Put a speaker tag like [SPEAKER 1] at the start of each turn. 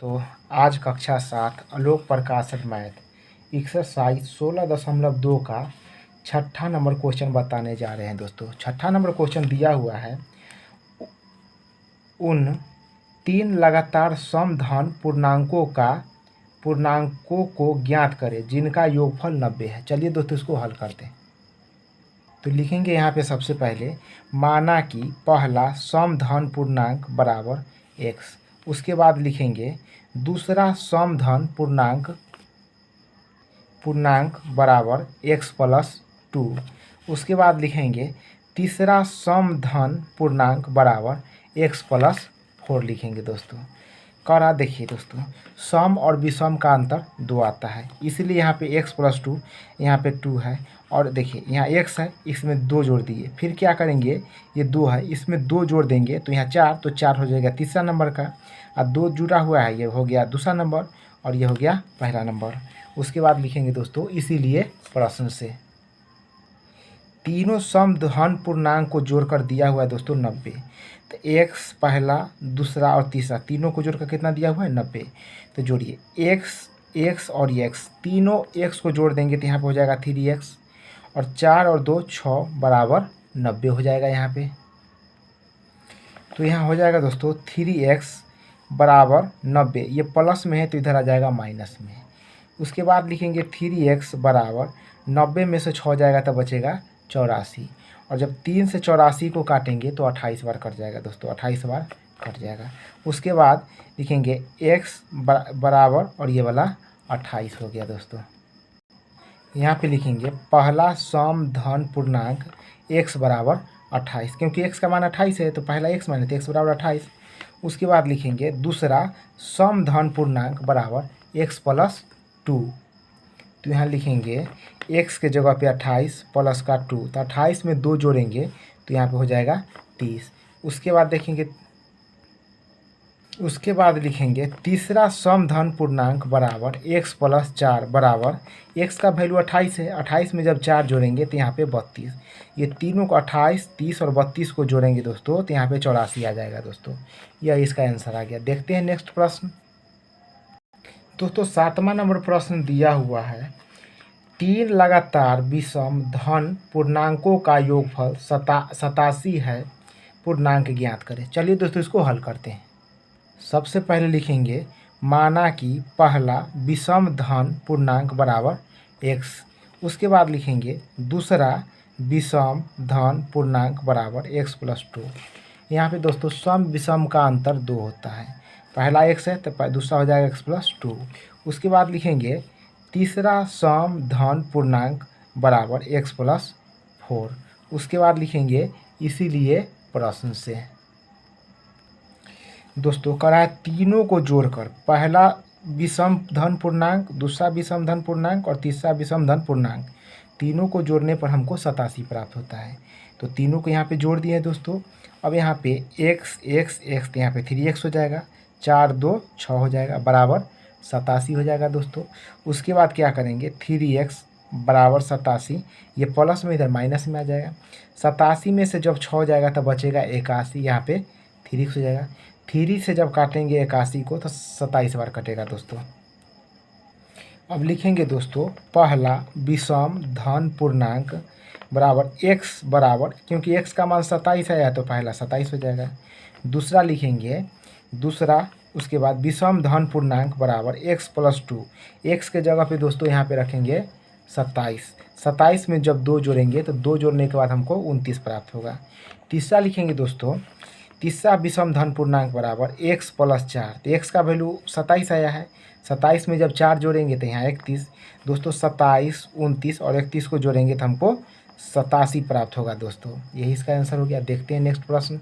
[SPEAKER 1] तो आज कक्षा 7 आलोक प्रकाशन मैथ एक्सरसाइज 16.2 का छठा नंबर क्वेश्चन बताने जा रहे हैं दोस्तों। छठा नंबर क्वेश्चन दिया हुआ है, उन 3 लगातार समधन पूर्णांकों को ज्ञात करें जिनका योगफल 90 है। चलिए दोस्तों इसको हल करते हैं। तो लिखेंगे यहाँ पे सबसे पहले, माना कि पहला समधन पूर्णांक बराबर x। उसके बाद लिखेंगे दूसरा समधन पूर्णांक बराबर x प्लस 2। उसके बाद लिखेंगे तीसरा समधन पूर्णांक बराबर x प्लस 4 लिखेंगे दोस्तों। करा देखिए दोस्तों, सम और विषम का अंतर 2 आता है, इसलिए यहाँ पे x प्लस 2, यहाँ पे 2 है। और देखिए यहाँ x है, इसमें 2 जोड़ दिए, फिर क्या करेंगे, ये 2 है, इसमें 2 जोड़ देंगे तो यहाँ 4, तो 4 हो जाएगा तीसरा नंबर का। और 2 जुड़ा हुआ है, ये हो गया दूसरा नंबर और ये हो गया पहला नंबर। उसके बाद लिखेंगे दोस्तों, इसीलिए प्रश्न से तीनों समधन पूर्णांक को जोड़कर दिया हुआ है दोस्तों 90। तो x पहला, दूसरा और तीसरा तीनों को जोड़कर कितना दिया हुआ है 90। तो जोड़िए x और x, तीनों x को जोड़ देंगे तो यहाँ पे हो जाएगा 3x और 4 और 2 6 बराबर 90 हो जाएगा यहाँ पे। तो यहाँ हो जाएगा दोस्तों 3x बराबर 90, ये प्लस में है तो इधर आ जाएगा माइनस में। उसके बाद लिखेंगे 3x बराबर 90 में से 6 जाएगा तो बचेगा 84, और जब 3 से 84 को काटेंगे तो 28 बार कट जाएगा दोस्तों, 28 बार कट जाएगा। उसके बाद लिखेंगे x बराबर और ये वाला 28 हो गया दोस्तों। यहाँ पे लिखेंगे पहला समधन पूर्णांक x बराबर 28, क्योंकि x का मान 28 है तो पहला x माने तो x बराबर 28। उसके बाद लिखेंगे दूसरा समधन पूर्णांक बराबर x प्लस 2। तो यहाँ लिखेंगे x के जगह पे 28 प्लस का 2, तो 28 में 2 जोड़ेंगे तो यहाँ पे हो जाएगा 30। उसके बाद लिखेंगे तीसरा समधन पूर्णांक बराबर x प्लस 4 बराबर, x का वैल्यू 28 है, 28 में जब 4 जोड़ेंगे तो यहाँ पे 32। ये तीनों को 28, 30 और 32 को जोड़ेंगे दोस्तों तो यहाँ पे 84 आ जाएगा दोस्तों। यह इसका आंसर आ गया। देखते हैं नेक्स्ट प्रश्न। दोस्तों 7वां नंबर प्रश्न दिया हुआ है, 3 लगातार विषम धन पूर्णांकों का योगफल 87 है, पूर्णांक ज्ञात करें। चलिए दोस्तों इसको हल करते हैं। सबसे पहले लिखेंगे, माना कि पहला विषम धन पूर्णांक बराबर x। उसके बाद लिखेंगे दूसरा विषम धन पूर्णांक बराबर x प्लस 2। यहाँ पे दोस्तों सम विषम का अंतर 2 होता है, पहला x है तो दूसरा हो जाएगा x प्लस 2। उसके बाद लिखेंगे तीसरा सम धन पूर्णांक बराबर x प्लस 4। उसके बाद लिखेंगे इसीलिए प्रश्न से दोस्तों करा है तीनों को जोड़कर, पहला विषम धन पूर्णांक, दूसरा विषम धन पूर्णांक और तीसरा विषम धन पूर्णांक, तीनों को जोड़ने पर हमको 87 प्राप्त होता है। तो तीनों को यहाँ पे जोड़ दिए दोस्तों। अब यहाँ पे x तो यहाँ पे 3x हो जाएगा, 4 2 6 हो जाएगा बराबर 87 हो जाएगा दोस्तों। उसके बाद क्या करेंगे, 3x बराबर 87, ये प्लस में इधर माइनस में आ जाएगा। 87 में से जब 6 जाएगा तो बचेगा 81, यहाँ पे 3x हो जाएगा। 3 से जब काटेंगे 81 को तो 27 बार कटेगा दोस्तों। अब लिखेंगे दोस्तों पहला विषम धन पूर्णांक बराबर x बराबर, क्योंकि x का मान 27 है तो पहला 27 हो जाएगा। दूसरा लिखेंगे दूसरा, उसके बाद विषम धन पूर्णांक बराबर x प्लस 2। x के जगह पे दोस्तों यहाँ पे रखेंगे 27, 27 में जब 2 जोड़ेंगे तो 2 जोड़ने के बाद हमको 29 प्राप्त होगा। तीसरा लिखेंगे दोस्तों, तीसरा विषम धन पूर्णांक बराबर x प्लस 4। तो x का वैल्यू 27 आया है, 27 में जब 4 जोड़ेंगे तो यहाँ 31 दोस्तों, 27 29 और 31 को जोड़ेंगे तो हमको 87 प्राप्त होगा दोस्तों। यही इसका आंसर हो गया। देखते हैं नेक्स्ट प्रश्न।